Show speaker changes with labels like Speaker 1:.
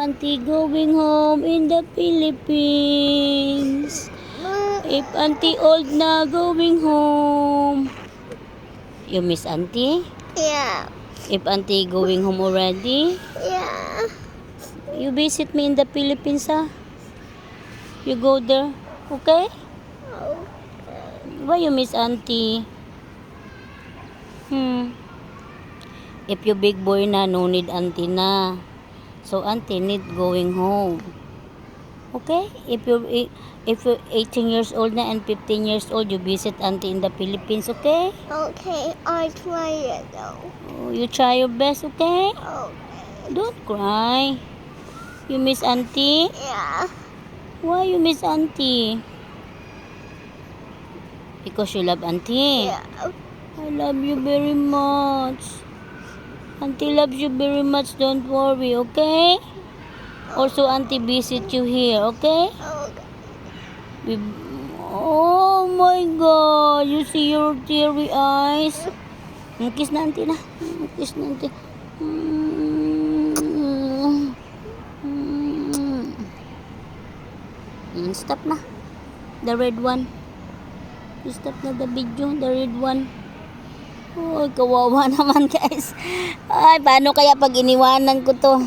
Speaker 1: auntie going home in the Philippines. If auntie old na going home. You miss auntie?
Speaker 2: Yeah.
Speaker 1: If auntie going home already?
Speaker 2: Yeah.
Speaker 1: You visit me in the Philippines, ha? You go there, okay? Why you miss auntie? If you big boy na, no need auntie na. So auntie need going home. Okay? If you 18 years old na and 15 years old, you visit auntie in the Philippines, okay?
Speaker 2: Okay, I try it though.
Speaker 1: Oh, you try your best, okay?
Speaker 2: Okay.
Speaker 1: Don't cry. You miss auntie?
Speaker 2: Yeah.
Speaker 1: Why you miss auntie? Because you love auntie?
Speaker 2: Yeah.
Speaker 1: I love you very much. Auntie loves you very much, don't worry, okay? Also, auntie visit you here, okay?
Speaker 2: Okay.
Speaker 1: Oh my God! You see your teary eyes? Kiss na auntie na. Kiss na auntie. Stop na. The red one. Stop na the video. The red one. Oh, kawawa naman guys. Ay, paano kaya pag iniwanan ko to?